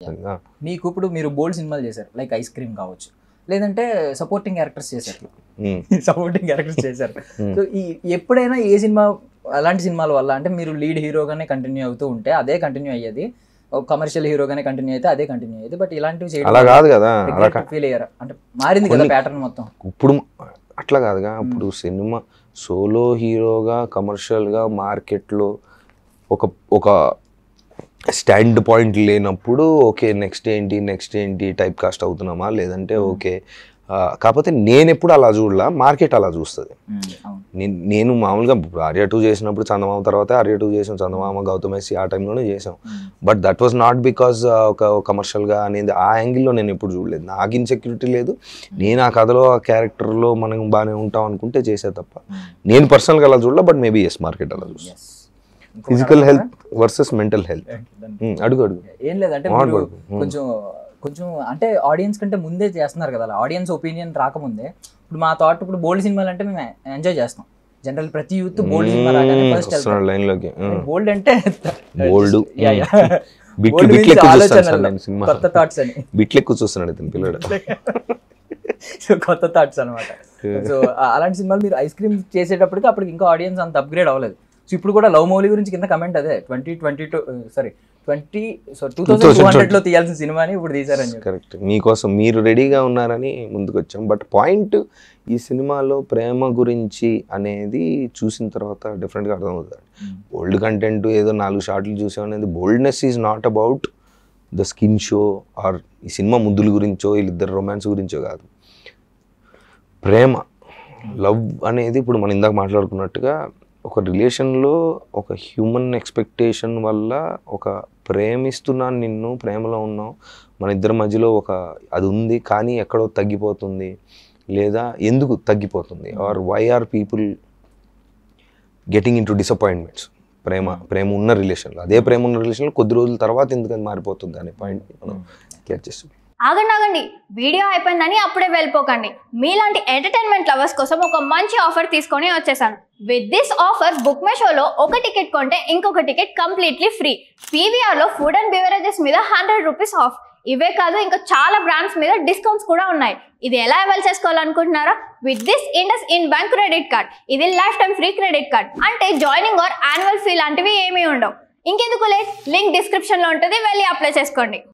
వస్తుంది. మీకు ఇప్పుడు మీరు బోల్డ్ సినిమాలు చేశారు, లైక్ ఐస్ క్రీమ్ కావచ్చు, లేదంటే సపోర్టింగ్ క్యారెక్టర్స్ చేశారు. సపోర్టింగ్ క్యారెక్టర్స్ చేశారు. సో ఎప్పుడైనా ఏ సినిమా అలాంటి సినిమాల వల్ల అంటే మీరు లీడ్ హీరోగానే కంటిన్యూ అవుతూ ఉంటే అదే కంటిన్యూ అయ్యేది, కమర్షియల్ హీరోగానే కంటిన్యూ అయితే అదే కంటిన్యూ అయ్యేది. బట్ ఇలాంటివి చేయడం అలా కాదు కదా, ఫీల్ అయ్యారు అంటే మారింది కదా ప్యాటర్న్ మొత్తం. ఇప్పుడు అట్లా కాదుగా, ఇప్పుడు సినిమా సోలో హీరోగా కమర్షియల్గా మార్కెట్లో ఒక స్టాండ్ పాయింట్ లేనప్పుడు ఓకే నెక్స్ట్ ఏంటి టైప్ కాస్ట్ అవుతున్నామా లేదంటే ఓకే. కాకపోతే నేను ఎప్పుడు అలా చూడలా, మార్కెట్ అలా చూస్తుంది. నేను మామూలుగా ఆర్య 2 చేసినప్పుడు చందమామ తర్వాత ఆర్య 2 చేసాం, చందమామ గౌతమేసి ఆ టైంలోనే చేసాం. But that was not because ఒక కమర్షియల్గా అనేది ఆ యాంగిల్లో నేను ఎప్పుడు చూడలేదు. నాకు ఇన్సెక్యూరిటీ లేదు, నేను ఆ కథలో ఆ క్యారెక్టర్లో మనం బాగానే ఉంటాం అనుకుంటే చేసే తప్ప నేను పర్సనల్గా అలా చూడలే. బట్ మేబీ ఎస్ మార్కెట్ అలా చూస్తాను. Physical health versus mental health. అడుగు ఏం లేదంటే కొంచెం అంటే ఆడియన్స్ కంటే ముందే చేస్తున్నారు కదా, ఆడియన్స్ ఒపీనియన్ రాకముందే. ఇప్పుడు మా థాట్ ఇప్పుడు బోల్డ్ సినిమాలు అంటే మేము ఎంజాయ్ చేస్తాం. జనరల్ ప్రతి యూత్ బోల్డ్ సినిమా రాగానే ఫస్ట్ లైన్లోకి బోల్డ్ అంటే బోల్డ్ కొత్త థాట్స్ అని బిట్లు ఎక్కువ చూస్తున్నాడు ఇతను పిల్లడు. సో కొత్త థాట్స్ అనమాట. సో అలాంటి సినిమాలు మీరు ఐస్ క్రీమ్ చేసేటప్పటికి అప్పటికి ఇంకా ఆడియన్స్ అంత అప్గ్రేడ్ అవ్వలేదు. సో ఇప్పుడు కూడా లవ్ మౌలి గురించి కింద కమెంట్ అదే 2200లో తీయాల్సిన సినిమాని ఇప్పుడు తీసారని. కరెక్ట్, మీకోసం మీరు రెడీగా ఉన్నారని ముందుకు వచ్చాం. బట్ పాయింట్ ఈ సినిమాలో ప్రేమ గురించి అనేది చూసిన తర్వాత డిఫరెంట్గా అర్థమవుతుంది. బోల్డ్ కంటెంట్ ఏదో 4 షార్ట్లు చూసామనేది బోల్డ్నెస్ is not about the skin show or ఈ సినిమా ముద్దుల గురించో వీళ్ళిద్దరు రొమాన్స్ గురించో కాదు. ప్రేమ లవ్ అనేది ఇప్పుడు మనం ఇందాక మాట్లాడుకున్నట్టుగా ఒక రిలేషన్లో ఒక హ్యూమన్ ఎక్స్పెక్టేషన్ వల్ల ఒక ప్రేమిస్తున్నాను నిన్ను, ప్రేమలో ఉన్నాం, మన ఇద్దరి మధ్యలో ఒక అది ఉంది కానీ ఎక్కడో తగ్గిపోతుంది, లేదా ఎందుకు తగ్గిపోతుంది, or why are people getting in to disappointments. ప్రేమ ఉన్న రిలేషన్లో, అదే ప్రేమ ఉన్న రిలేషన్లో కొద్ది రోజుల తర్వాత ఎందుకు అది మారిపోతుంది అనే పాయింట్ మనం క్లియర్ చేస్తాం. ఆగండి, వీడియో అయిపోయిందని అప్పుడే వెళ్ళిపోకండి. మీలాంటి ఎంటర్టైన్మెంట్ లవర్స్ కోసం ఒక మంచి ఆఫర్ తీసుకొని వచ్చేసాను. With this offer book my షోలో ఒక టికెట్ కొంటే ఇంకొక టికెట్ కంప్లీట్లీ ఫ్రీ. పీవీఆర్లో ఫుడ్ అండ్ బెవరేజెస్ మీద 100 రూపీస్ ఆఫ్. ఇవే కాదు, ఇంకా చాలా బ్రాండ్స్ మీద డిస్కౌంట్స్ కూడా ఉన్నాయి. ఇది ఎలా అవైల్ చేసుకోవాలనుకుంటున్నారా? With this IndusInd bank credit card. ఇది lifetime free credit card. అంటే జాయినింగ్ ఆర్ యాన్యువల్ ఫీ లాంటివి ఏమీ ఉండవు. ఇంకెందుకు లేట్, లింక్ డిస్క్రిప్షన్లో ఉంటుంది, వెళ్ళి అప్లై చేసుకోండి.